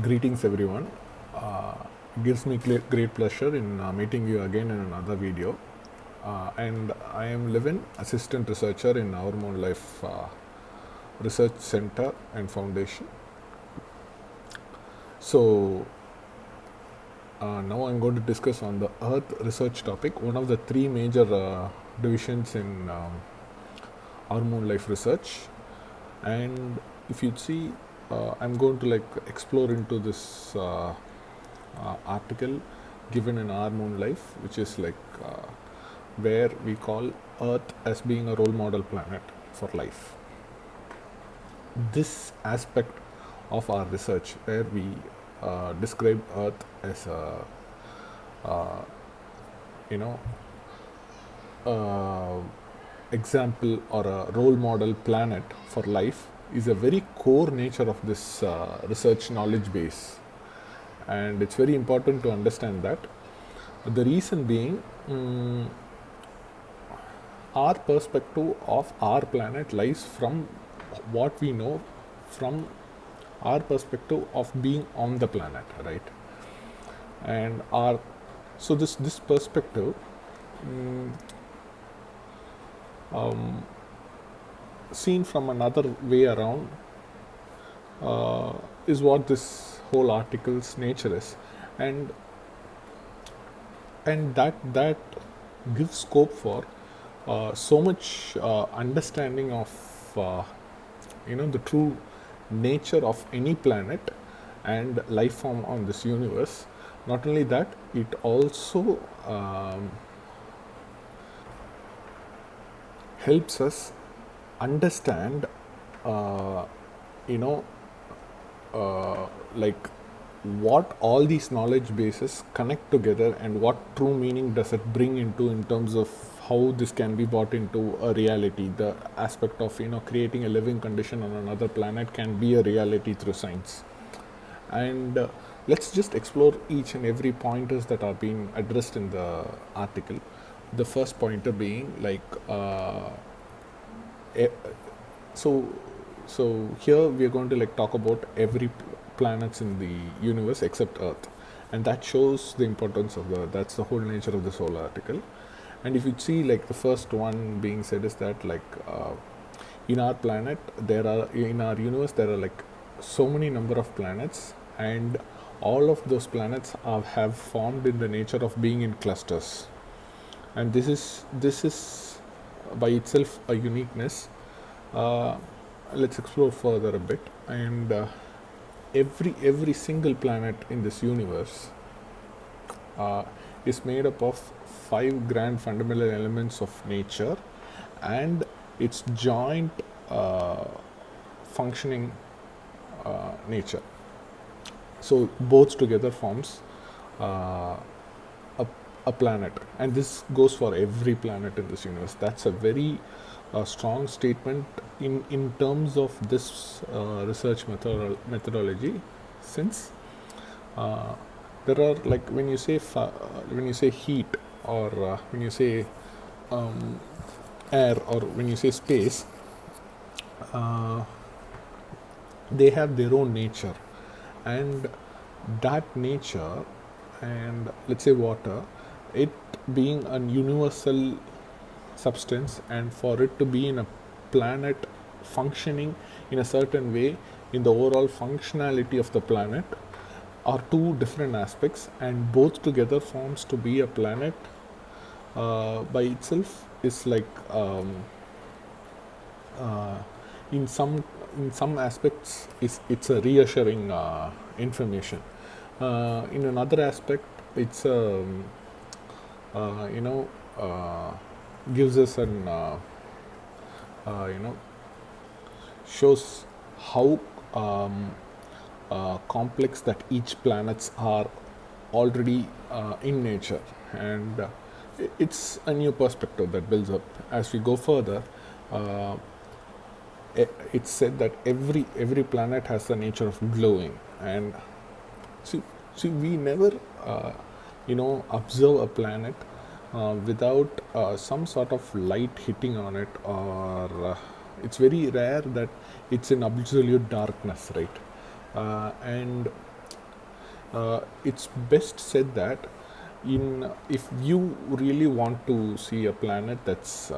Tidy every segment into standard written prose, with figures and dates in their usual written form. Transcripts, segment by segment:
Greetings everyone. It gives me great pleasure in meeting you again in another video. And I am Levin, Assistant Researcher in Hormone Life Research Center and Foundation. So now I'm going to discuss on the Earth research topic, one of the three major divisions in Hormone Life Research. And if you see, I'm going to explore into this article given in Hormone Life, which is where we call Earth as being a role model planet for life. This aspect of our research, where we describe Earth as a you know example or a role model planet for life, is a very core nature of this research knowledge base, and it's very important to understand that. The reason being, our perspective of our planet lies from what we know from our perspective of being on the planet, right? And our so this perspective, seen from another way around, is what this whole article's nature is, and that gives scope for so much understanding of the true nature of any planet and life form on this universe. Not only that, it also helps us understand you know like what all these knowledge bases connect together, and what true meaning does it bring into in terms of how this can be brought into a reality. The aspect of creating a living condition on another planet can be a reality through science. And let's just explore each and every pointers that are being addressed in the article. The first pointer being e- so here we are going to talk about every planets in the universe except Earth, and that shows the importance of that's the whole nature of this whole article. And if you see, the first one being said is that in our planet there are in our universe there are so many number of planets, and all of those planets have formed in the nature of being in clusters. And this is by itself a uniqueness. uh, let's explore further a bit. And every single planet in this universe uh, is made up of five grand fundamental elements of nature, and its joint uh, functioning nature. So both together forms uh, a, a planet, and this goes for every planet in this universe. That's a very strong statement in terms of this research methodology, since uh, there are, when you say heat, or when you say air, or when you say space, uh, they have their own nature. And that nature, and let's say water, it being a universal substance, and for it to be in a planet functioning in a certain way, in the overall functionality of the planet, are two different aspects, and both together forms to be a planet. By itself is uh, in some aspects it's a reassuring information. In another aspect, it's you know gives us an you know shows how complex that each planets are already in nature. And it's a new perspective that builds up as we go further. uh, it's said that every planet has the nature of glowing. And see, we never observe a planet without some sort of light hitting on it, or it's very rare that it's in absolute darkness, right? And it's best said that in if you really want to see a planet that's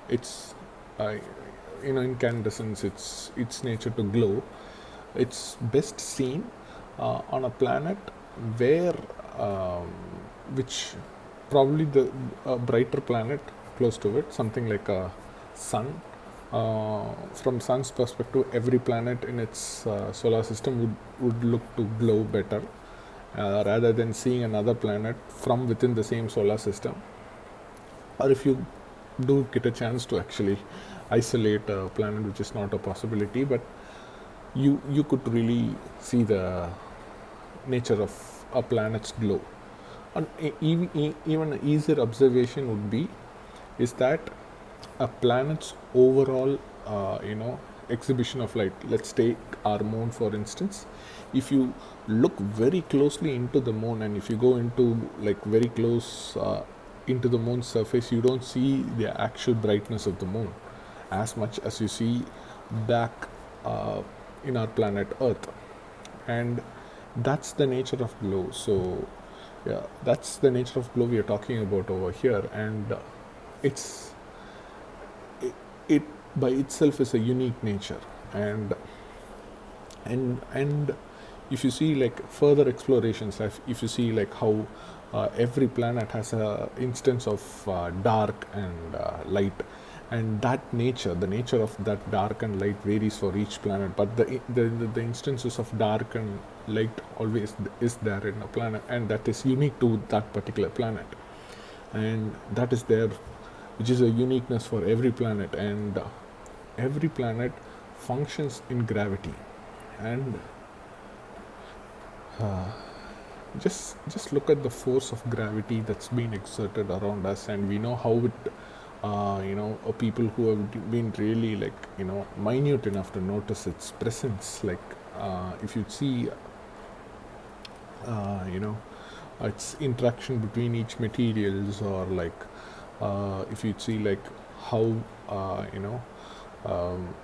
it's uh, incandescence, its nature to glow, it's best seen on a planet where um, which probably the brighter planet close to it, something like a sun. From sun's perspective, every planet in its solar system would look to glow better, rather than seeing another planet from within the same solar system. Or if you do get a chance to actually isolate a planet, which is not a possibility, but you could really see the nature of a planet's glow. And even an easier observation would be is that a planet's overall exhibition of light. Let's take our moon for instance. If you look very closely into the moon, and if you go into like very close into the moon's surface, you don't see the actual brightness of the moon as much as you see back in our planet Earth. And that's the nature of glow. So yeah, that's the nature of glow we are talking about over here. And it's it by itself is a unique nature. And if you see like further explorations, if you see like how every planet has a instance of dark and light, and that nature, the nature of that dark and light varies for each planet, but the instances of dark and light always is there in a planet, and that is unique to that particular planet. And that is there, which is a uniqueness for every planet. And every planet functions in gravity. And just look at the force of gravity that's been exerted around us, and we know how it people who have been really like minute enough to notice its presence, like if you see you know its interaction between each materials, or like if you see like how um,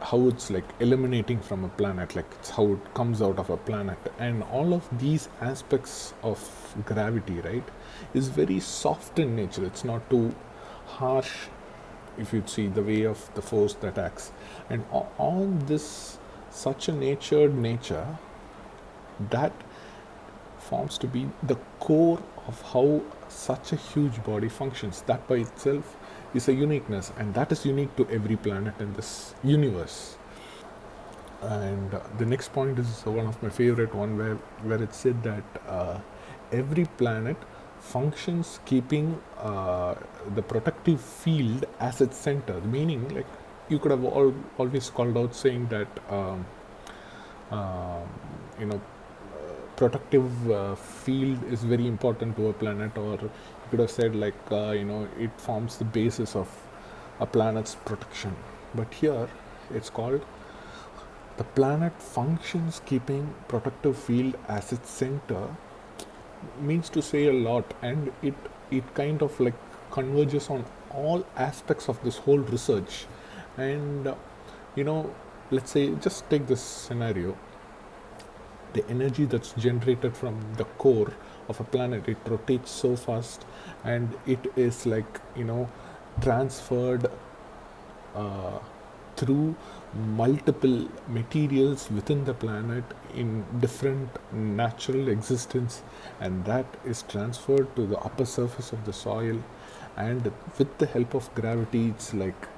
how it's like eliminating from a planet, like it's how it comes out of a planet. And all of these aspects of gravity, right, is very soft in nature. It's not too harsh, if you see the way of the force that acts. And all this, such a natured nature, that forms to be the core of how such a huge body functions. That by itself is a uniqueness, and that is unique to every planet in this universe. And the next point is one of my favorite one, where it said that every planet functions keeping the protective field as its center, meaning like you could have always called out saying that um, you know protective field is very important to a planet, or you could have said like it forms the basis of a planet's protection. But here it's called the planet functions keeping protective field as its center, means to say a lot. And it kind of like converges on all aspects of this whole research. And you know let's say, just take this scenario. The energy that's generated from the core of a planet, it rotates so fast, and it is like transferred uh, through multiple materials within the planet in different natural existence, and that is transferred to the upper surface of the soil. And with the help of gravity, it's like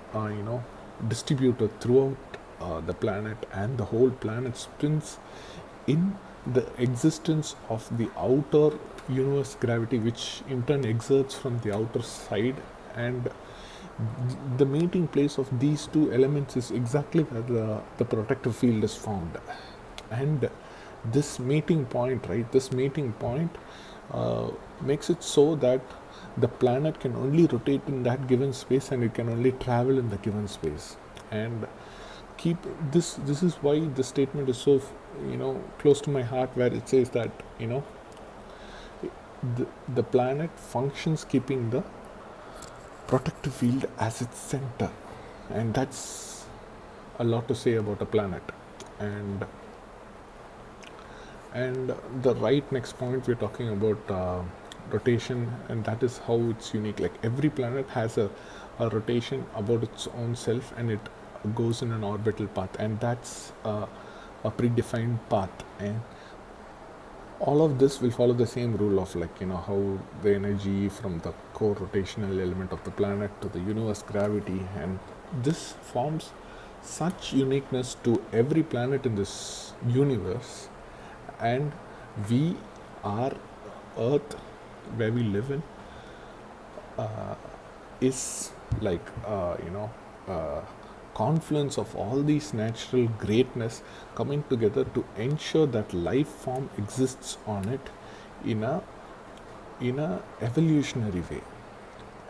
distributed throughout the planet, and the whole planet spins in the existence of the outer universe gravity, which in turn exerts from the outer side. And the meeting place of these two elements is exactly where the protective field is formed. And this meeting point, right, this meeting point makes it so that the planet can only rotate in that given space, and it can only travel in the given space. And keep this is why the statement is so close to my heart, where it says that the planet functions keeping the protective field as its center. And that's a lot to say about a planet. And And the right next point, we're talking about rotation, and that is how it's unique. Like every planet has a rotation about its own self, and it goes in an orbital path, and that's a predefined path. And all of this will follow the same rule of, like, how the energy from the core rotational element of the planet to the universe gravity, and this forms such uniqueness to every planet in this universe. And we are Earth, where we live in, is like confluence of all these natural greatness coming together to ensure that life form exists on it in a evolutionary way.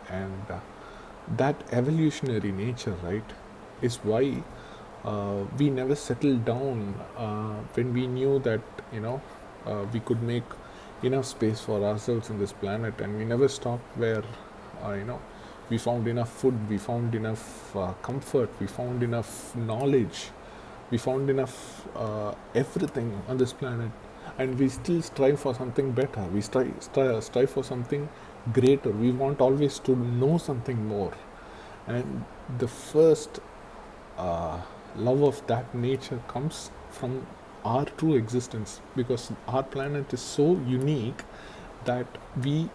And that evolutionary nature, right, is why we never settled down when we knew that we could make enough space for ourselves in this planet, and we never stopped where we found enough food, we found enough comfort, we found enough knowledge, we found enough everything on this planet, and we still strive for something better. We strive for something greater. We want always to know something more. And the first uh, love of that nature comes from our true existence, because our planet is so unique that we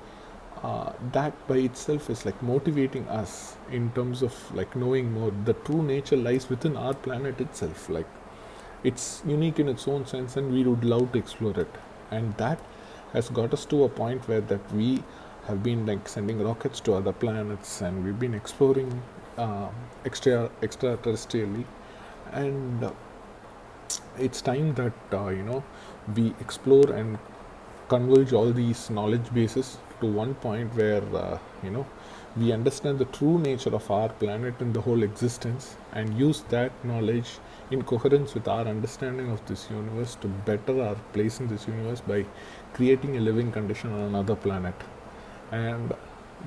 that by itself is like motivating us in terms of like knowing more. The true nature lies within our planet itself. Like it's unique in its own sense, and we would love to explore it. And that has got us to a point where that we have been like sending rockets to other planets, and we've been exploring extraterrestrially. And it's time that we explore and converge all these knowledge bases to one point where we understand the true nature of our planet and the whole existence, and use that knowledge in coherence with our understanding of this universe to better our place in this universe by creating a living condition on another planet. And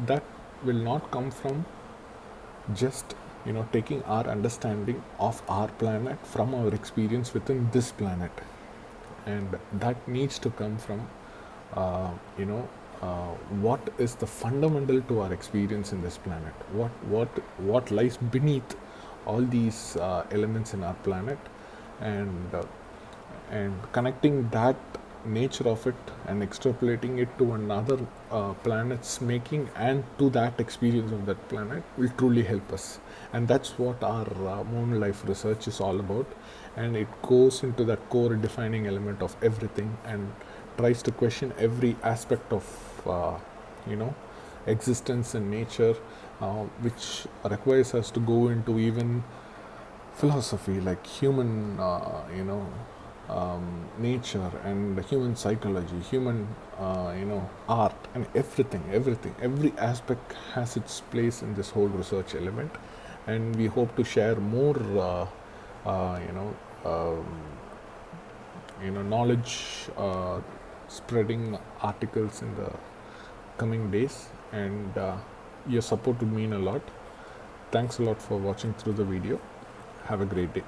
that will not come from just taking our understanding of our planet from our experience within this planet, and that needs to come from uh, you know what is the fundamental to our experience in this planet, what lies beneath all these elements in our planet. And uh, and connecting that nature of it and extrapolating it to another planet's making and to that experience of that planet will truly help us. And that's what our moon life research is all about. And it goes into that core defining element of everything, and tries to question every aspect of you know existence and nature, which requires us to go into even philosophy, like human nature and human psychology, human art, and every aspect has its place in this whole research element. And we hope to share more uh, you know um, knowledge spreading articles in the coming days. And your support would mean a lot. Thanks a lot for watching through the video. Have a great day.